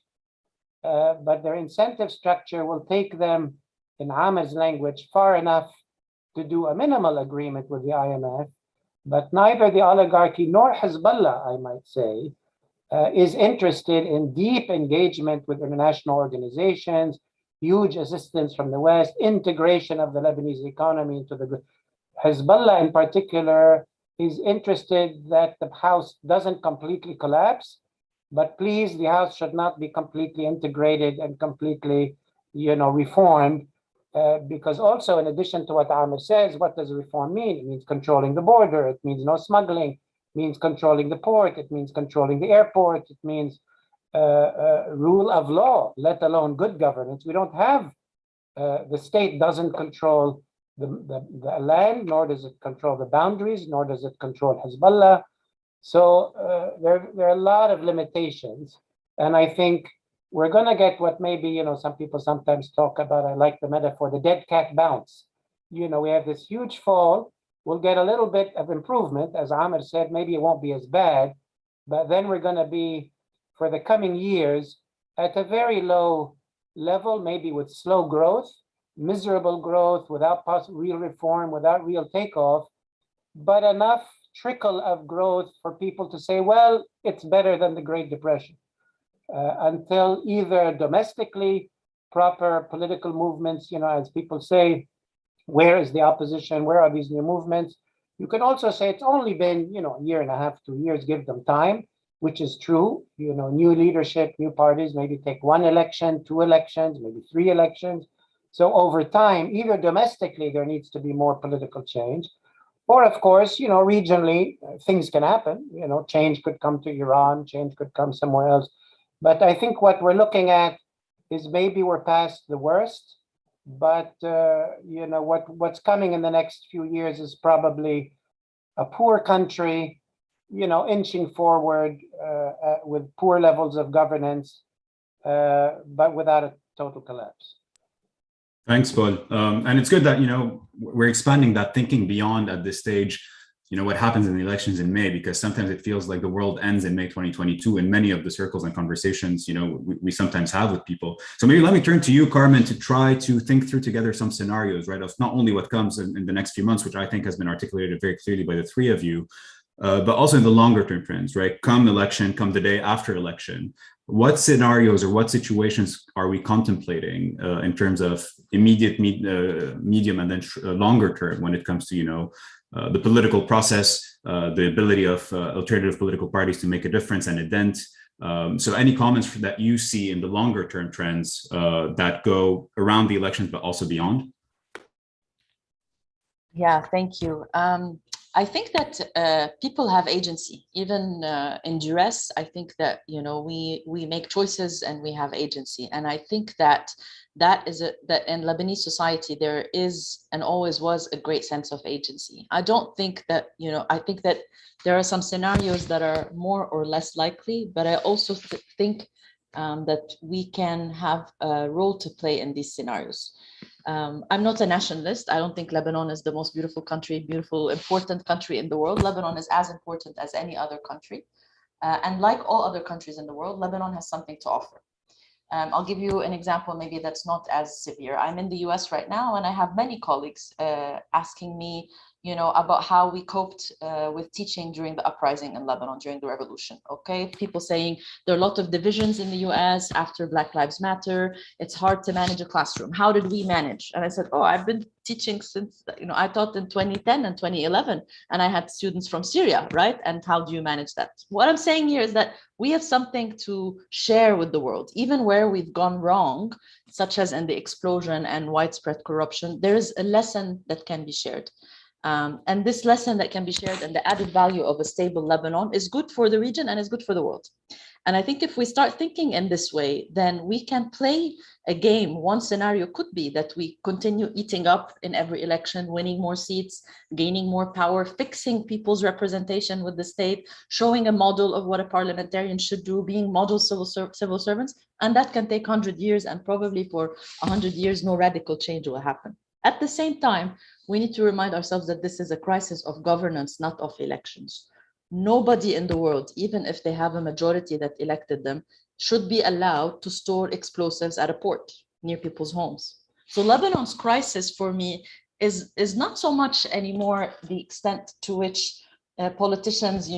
but their incentive structure will take them, in Amer's language, far enough to do a minimal agreement with the IMF, but neither the oligarchy nor Hezbollah, I might say, is interested in deep engagement with international organizations, huge assistance from the West, integration of the Lebanese economy into the Hezbollah in particular is interested that the house doesn't completely collapse, but please, the house should not be completely integrated and completely, reformed. Because also, in addition to what Amr says, what does reform mean? It means controlling the border. It means no smuggling. It means controlling the port. It means controlling the airport. It means rule of law, let alone good governance. We don't have, the state doesn't control the land, nor does it control the boundaries, nor does it control Hezbollah. So there are a lot of limitations. And I think we're going to get what maybe, some people sometimes talk about, I like the metaphor, the dead cat bounce. We have this huge fall. We'll get a little bit of improvement. As Amr said, maybe it won't be as bad, but then we're going to be, for the coming years, at a very low level, maybe with slow growth, miserable growth, without real reform, without real takeoff, but enough trickle of growth for people to say, well, it's better than the Great Depression. Until either domestically proper political movements, as people say, where is the opposition? Where are these new movements? You can also say it's only been, a year and a half, 2 years, give them time, which is true. New leadership, new parties, maybe take 1 election, 2 elections, maybe 3 elections. So over time, either domestically, there needs to be more political change, or of course, regionally, things can happen. Change could come to Iran, change could come somewhere else. But I think what we're looking at is maybe we're past the worst, but what's coming in the next few years is probably a poor country, inching forward with poor levels of governance, but without a total collapse. Thanks, Paul. And it's good that, we're expanding that thinking beyond at this stage what happens in the elections in May, because sometimes it feels like the world ends in May 2022 in many of the circles and conversations, we sometimes have with people. So maybe let me turn to you, Carmen, to try to think through together some scenarios, right, of not only what comes in the next few months, which I think has been articulated very clearly by the three of you, but also in the longer term trends, right? Come election, come the day after election. What scenarios or what situations are we contemplating in terms of immediate, medium, and then longer term when it comes to, the political process, the ability of alternative political parties to make a difference and a dent? So any comments that you see in the longer term trends that go around the elections, but also beyond? Yeah, thank you. I think that people have agency, even in duress. I think that, we make choices and we have agency. And I think that that in Lebanese society, there is and always was a great sense of agency. I don't think that, I think that there are some scenarios that are more or less likely, but I also think that we can have a role to play in these scenarios. I'm not a nationalist. I don't think Lebanon is the most beautiful country, important country in the world. Lebanon is as important as any other country. And like all other countries in the world, Lebanon has something to offer. I'll give you an example, maybe that's not as severe. I'm in the US right now, and I have many colleagues asking me, about how we coped with teaching during the uprising in Lebanon, during the revolution, okay? People saying there are a lot of divisions in the US after Black Lives Matter. It's hard to manage a classroom. How did we manage? And I said, I've been teaching since, I taught in 2010 and 2011, and I had students from Syria, right? And how do you manage that? What I'm saying here is that we have something to share with the world, even where we've gone wrong, such as in the explosion and widespread corruption. There is a lesson that can be shared. And this lesson that can be shared and the added value of a stable Lebanon is good for the region and is good for the world. And I think if we start thinking in this way, then we can play a game. One scenario could be that we continue eating up in every election, winning more seats, gaining more power, fixing people's representation with the state, showing a model of what a parliamentarian should do, being model civil servants. And that can take 100 years, and probably for 100 years, no radical change will happen. At the same time, we need to remind ourselves that this is a crisis of governance, not of elections. Nobody in the world, even if they have a majority that elected them, should be allowed to store explosives at a port near people's homes. So Lebanon's crisis for me is not so much anymore the extent to which politicians,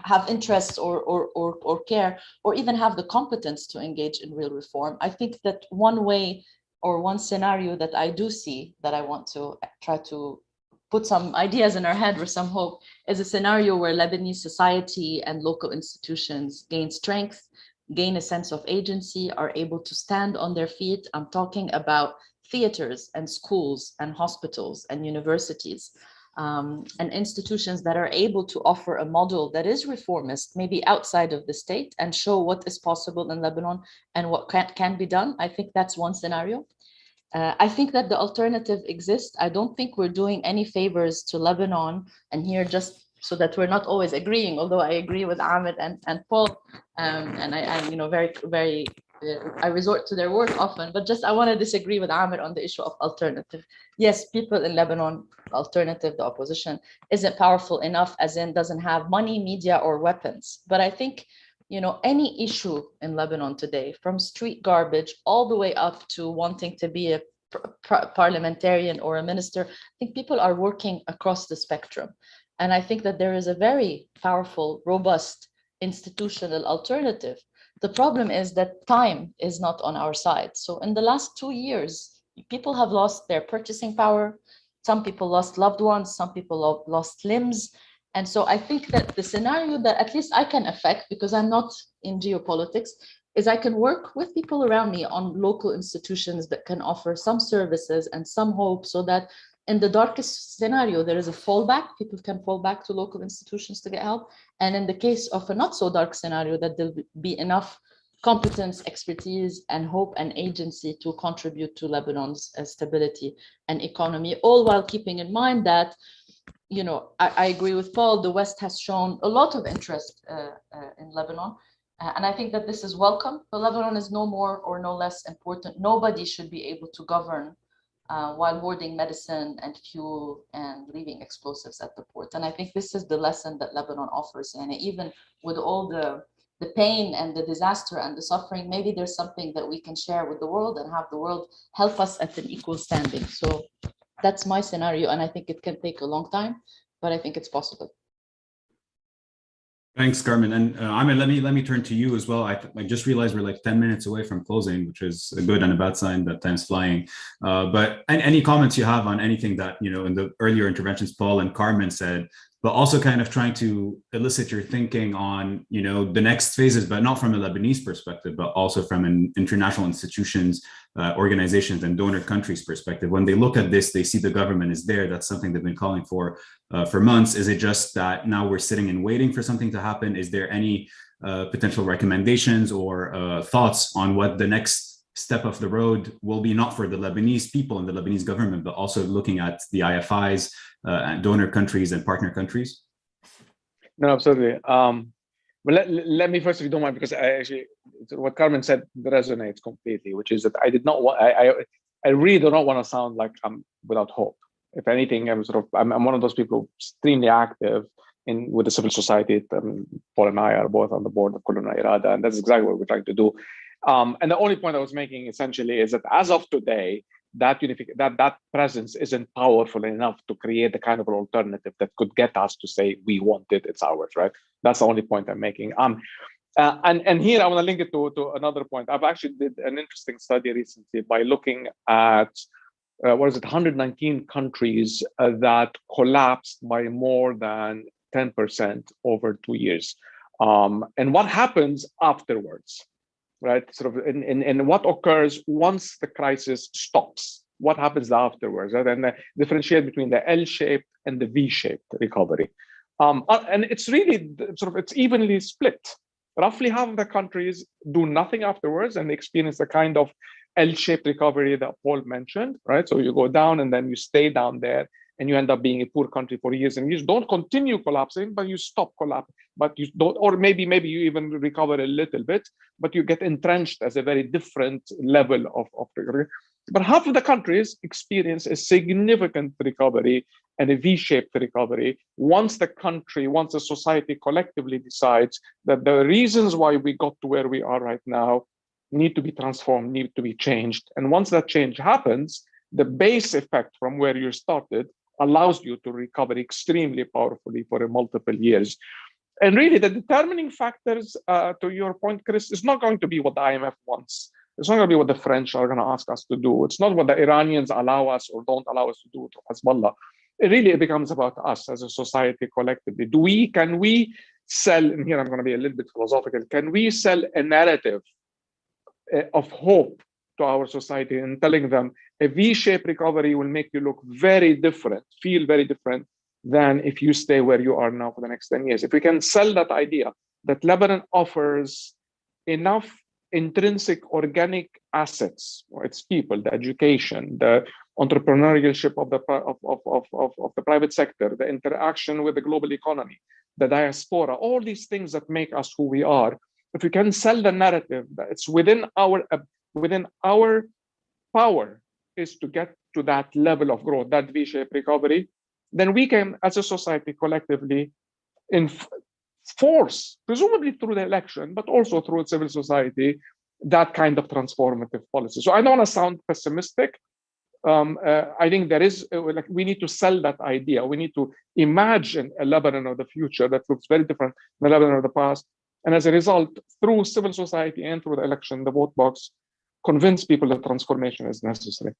have interests or care, or even have the competence to engage in real reform. I think that one way or one scenario that I do see that I want to try to put some ideas in our head or some hope is a scenario where Lebanese society and local institutions gain strength, gain a sense of agency, are able to stand on their feet. I'm talking about theaters and schools and hospitals and universities and institutions that are able to offer a model that is reformist, maybe outside of the state, and show what is possible in Lebanon and what can be done. I think that's one scenario. I think that the alternative exists. I don't think we're doing any favors to Lebanon, and here just so that we're not always agreeing, although I agree with Ahmed and Paul, and I'm very I resort to their work often, but just I want to disagree with Ahmed on the issue of alternative. Yes, people in Lebanon, alternative, the opposition, isn't powerful enough, as in doesn't have money, media, or weapons. But I think, any issue in Lebanon today, from street garbage all the way up to wanting to be a parliamentarian or a minister, I think people are working across the spectrum. And I think that there is a very powerful, robust institutional alternative. The problem is that time is not on our side. So in the last 2 years, people have lost their purchasing power. Some people lost loved ones, some people lost limbs. And so I think that the scenario that at least I can affect, because I'm not in geopolitics, is I can work with people around me on local institutions that can offer some services and some hope, so that in the darkest scenario, there is a fallback. People can fall back to local institutions to get help. And in the case of a not so dark scenario, that there'll be enough competence, expertise, and hope and agency to contribute to Lebanon's stability and economy, all while keeping in mind that, I agree with Paul, the West has shown a lot of interest in Lebanon. And I think that this is welcome, but Lebanon is no more or no less important. Nobody should be able to govern while hoarding medicine and fuel and leaving explosives at the port. And I think this is the lesson that Lebanon offers. And even with all the pain and the disaster and the suffering, maybe there's something that we can share with the world and have the world help us at an equal standing. So that's my scenario. And I think it can take a long time, but I think it's possible. Thanks, Carmen. And Ahmed, let me turn to you as well. I just realized we're like 10 minutes away from closing, which is a good and a bad sign that time's flying. But any comments you have on anything that, in the earlier interventions, Paul and Carmen said, but also kind of trying to elicit your thinking on, the next phases, but not from a Lebanese perspective, but also from an international institutions, organizations and donor countries perspective. When they look at this, they see the government is there. That's something they've been calling for months. Is it just that now we're sitting and waiting for something to happen? Is there any potential recommendations or thoughts on what the next step of the road will be, not for the Lebanese people and the Lebanese government, but also looking at the IFIs, donor countries and partner countries? No, absolutely. But let me first, if you don't mind, because what Carmen said resonates completely, which is that I really do not want to sound like I'm without hope. If anything, I'm one of those people extremely active with the civil society. Paul and I are both on the board of Kuluna Irada, and that's exactly what we're trying to do. And the only point I was making essentially is that as of today, that presence isn't powerful enough to create the kind of an alternative that could get us to say we want it, it's ours, right? That's the only point I'm making. And here I want to link it to another point. I've actually did an interesting study recently by looking at 119 countries that collapsed by more than 10% over 2 years, and what happens afterwards. Right, and what occurs once the crisis stops? What happens afterwards? Right? And differentiate between the L-shaped and the V-shaped recovery, and it's really it's evenly split. Roughly half of the countries do nothing afterwards and experience the kind of L-shaped recovery that Paul mentioned. Right, so you go down and then you stay down there, and you end up being a poor country for years and years. Don't continue collapsing, but you stop collapsing. But you don't, or maybe you even recover a little bit, but you get entrenched as a very different level of recovery. But half of the countries experience a significant recovery and a V-shaped recovery once the society collectively decides that the reasons why we got to where we are right now need to be transformed, need to be changed. And once that change happens, the base effect from where you started allows you to recover extremely powerfully for multiple years. And really, the determining factors, to your point, Chris, is not going to be what the IMF wants. It's not going to be what the French are going to ask us to do. It's not what the Iranians allow us or don't allow us to do to Hezbollah. It becomes about us as a society collectively. Can we sell, and here I'm going to be a little bit philosophical, can we sell a narrative of hope to our society and telling them a V-shaped recovery will make you look very different, feel very different than if you stay where you are now for the next 10 years. If we can sell that idea that Lebanon offers enough intrinsic organic assets, or its people, the education, the entrepreneurship of the private sector, the interaction with the global economy, the diaspora, all these things that make us who we are, if we can sell the narrative that it's within our power is to get to that level of growth, that V-shaped recovery, then we can, as a society, collectively force, presumably through the election, but also through civil society, that kind of transformative policy. So I don't want to sound pessimistic. I think there is, we need to sell that idea. We need to imagine a Lebanon of the future that looks very different than the Lebanon of the past. And as a result, through civil society and through the election, the vote box, convince people that transformation is necessary.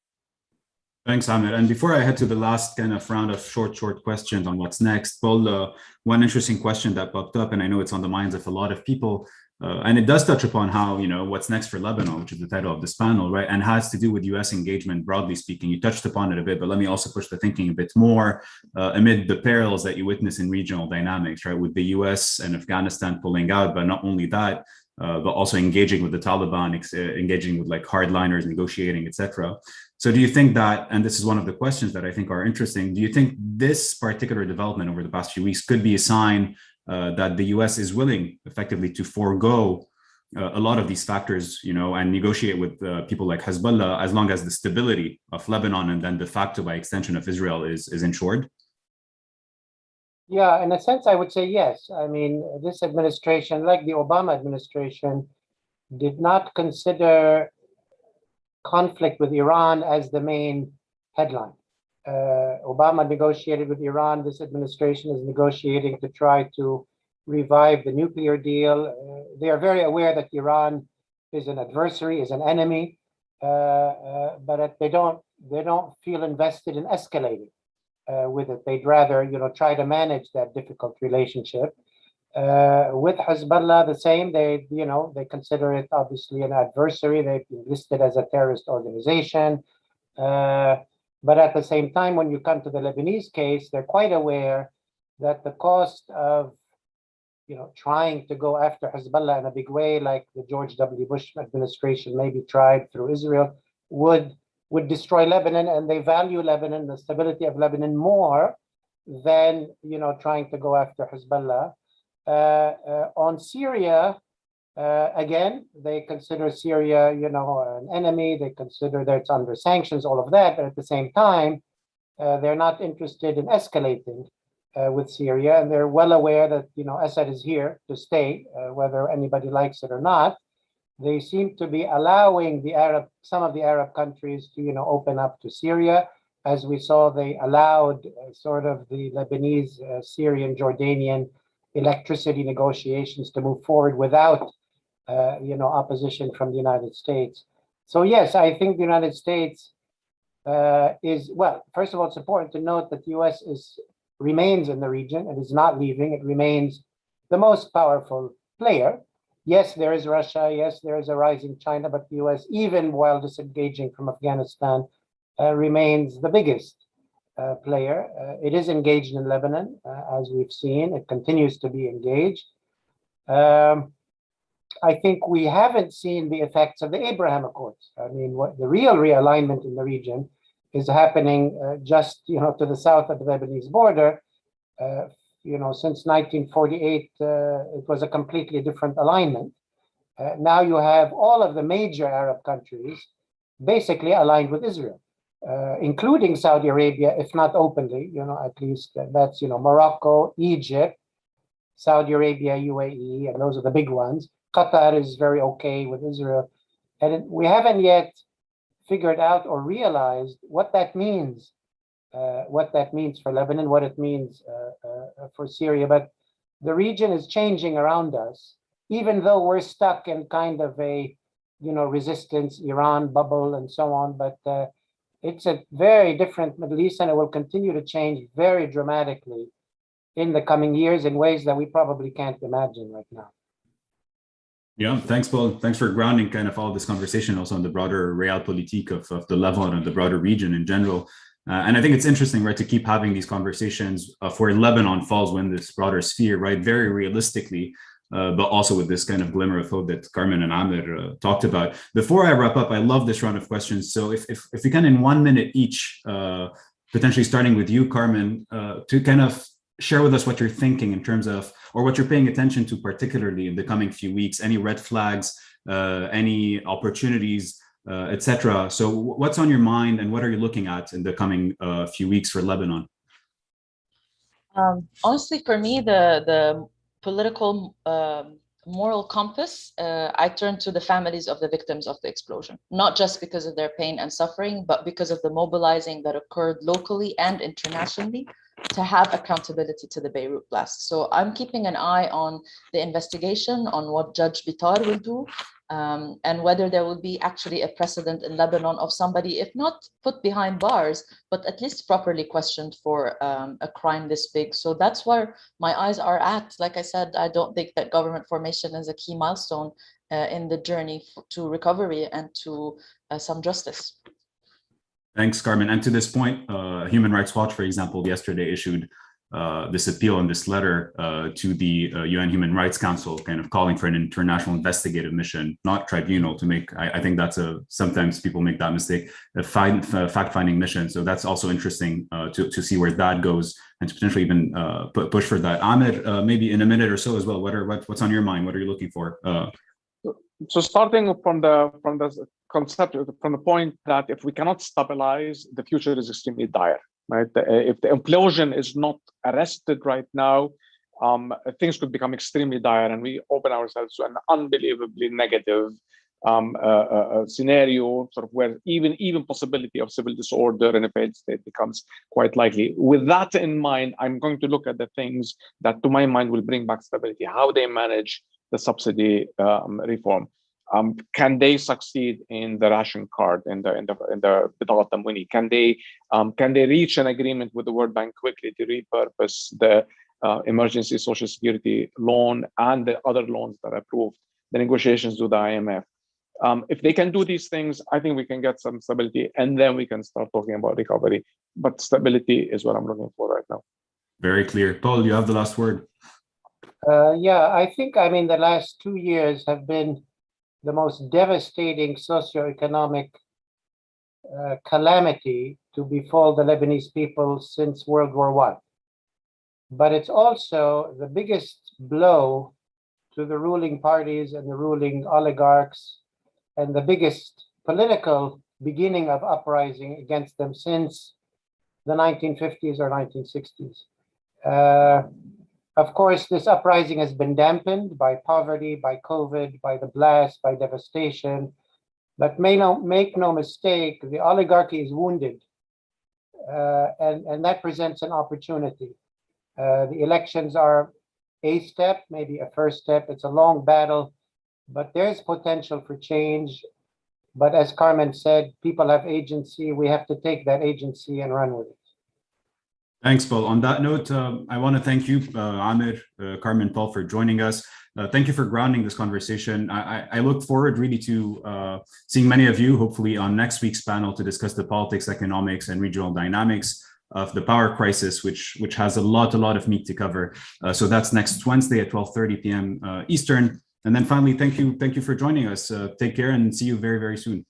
Thanks, Ahmed. And before I head to the last kind of round of short questions on what's next, Paul, one interesting question that popped up, and I know it's on the minds of a lot of people, and it does touch upon how, what's next for Lebanon, which is the title of this panel, right? And has to do with US engagement, broadly speaking. You touched upon it a bit, but let me also push the thinking a bit more amid the perils that you witness in regional dynamics, right? With the US and Afghanistan pulling out, but not only that, but also engaging with the Taliban, engaging with like hardliners, negotiating, etc. So do you think that, and this is one of the questions that I think are interesting, do you think this particular development over the past few weeks could be a sign that the US is willing effectively to forego a lot of these factors, and negotiate with people like Hezbollah, as long as the stability of Lebanon and then de facto by extension of Israel is ensured? Yeah, in a sense, I would say yes. I mean, this administration, like the Obama administration, did not consider conflict with Iran as the main headline. Obama negotiated with Iran. This administration is negotiating to try to revive the nuclear deal. They are very aware that Iran is an adversary, is an enemy, but they don't feel invested in escalating with it. They'd rather, try to manage that difficult relationship. With Hezbollah, the same. They consider it obviously an adversary. They've been listed as a terrorist organization. But at the same time, when you come to the Lebanese case, they're quite aware that the cost of trying to go after Hezbollah in a big way, like the George W. Bush administration maybe tried through Israel, would destroy Lebanon, and they value Lebanon, the stability of Lebanon, more than trying to go after Hezbollah. On Syria, again, they consider Syria, an enemy. They consider that it's under sanctions, all of that. But at the same time, they're not interested in escalating with Syria, and they're well aware that Assad is here to stay, whether anybody likes it or not. They seem to be allowing some of the Arab countries to open up to Syria. As we saw, they allowed sort of the Lebanese, Syrian, Jordanian electricity negotiations to move forward without opposition from the United States. So yes, I think the United States first of all, it's important to note that the US remains in the region. It is not leaving. It remains the most powerful player. Yes, there is Russia. Yes, there is a rising China, but the US, even while disengaging from Afghanistan, remains the biggest player. It is engaged in Lebanon, as we've seen. It continues to be engaged. I think we haven't seen the effects of the Abraham Accords. I mean, what the real realignment in the region is happening just to the south of the Lebanese border. Since 1948, it was a completely different alignment. Now you have all of the major Arab countries basically aligned with Israel, including Saudi Arabia, if not openly, at least that's, Morocco, Egypt, Saudi Arabia, UAE, and those are the big ones. Qatar is very okay with Israel. And we haven't yet figured out or realized what that means for Lebanon, what it means for Syria. But the region is changing around us, even though we're stuck in kind of a, resistance, Iran bubble and so on. But it's a very different Middle East, and it will continue to change very dramatically in the coming years in ways that we probably can't imagine right now. Yeah, thanks, Paul. Thanks for grounding kind of all this conversation also on the broader realpolitik of the Levant and the broader region in general. And I think it's interesting, right, to keep having these conversations of where Lebanon falls within this broader sphere, right, very realistically, but also with this kind of glimmer of hope that Carmen and Amir talked about. Before I wrap up, I love this round of questions. So if we can, in 1 minute each, potentially starting with you, Carmen, to kind of share with us what you're thinking in terms of, or what you're paying attention to, particularly in the coming few weeks, any red flags, any opportunities, etc. So what's on your mind and what are you looking at in the coming few weeks for Lebanon? Honestly, for me, the political moral compass, I turn to the families of the victims of the explosion, not just because of their pain and suffering, but because of the mobilizing that occurred locally and internationally to have accountability to the Beirut blast. So I'm keeping an eye on the investigation, on what Judge Bitar will do, and whether there will be actually a precedent in Lebanon of somebody, if not put behind bars, but at least properly questioned for a crime this big. So that's where my eyes are at. Like I said, I don't think that government formation is a key milestone in the journey to recovery and to some justice. Thanks, Carmen. And to this point, Human Rights Watch, for example, yesterday issued this appeal and this letter to the UN Human Rights Council, kind of calling for an international investigative mission, not tribunal, to make, I think that's sometimes people make that mistake, a fact-finding mission. So that's also interesting to see where that goes and to potentially even push for that. Amir, maybe in a minute or so as well, what's on your mind? What are you looking for? So starting from the concept, from the point that if we cannot stabilize, the future is extremely dire, right? If the implosion is not arrested right now, things could become extremely dire, and we open ourselves to an unbelievably negative scenario, sort of where even possibility of civil disorder in a failed state becomes quite likely. With that in mind, I'm going to look at the things that, to my mind, will bring back stability. How they manage the subsidy reform. Can they succeed in the ration card, in the Bitaqa Tamwini? Can they reach an agreement with the World Bank quickly to repurpose the emergency social security loan and the other loans that are approved, the negotiations with the IMF? If they can do these things, I think we can get some stability, and then we can start talking about recovery. But stability is what I'm looking for right now. Very clear. Paul, you have the last word. Yeah, I think, the last 2 years have been the most devastating socio-economic calamity to befall the Lebanese people since World War I. But it's also the biggest blow to the ruling parties and the ruling oligarchs, and the biggest political beginning of uprising against them since the 1950s or 1960s. Of course, this uprising has been dampened by poverty, by COVID, by the blast, by devastation. But make no mistake, the oligarchy is wounded, and that presents an opportunity. The elections are a step, maybe a first step. It's a long battle, but there's potential for change. But as Carmen said, people have agency. We have to take that agency and run with it. Thanks, Paul. On that note, I want to thank you, Amir, Carmen, Paul, for joining us. Thank you for grounding this conversation. I look forward really to seeing many of you, hopefully, on next week's panel to discuss the politics, economics, and regional dynamics of the power crisis, which has a lot of meat to cover. So that's next Wednesday at 12:30 p.m. Eastern. And then finally, thank you for joining us. Take care and see you very, very soon.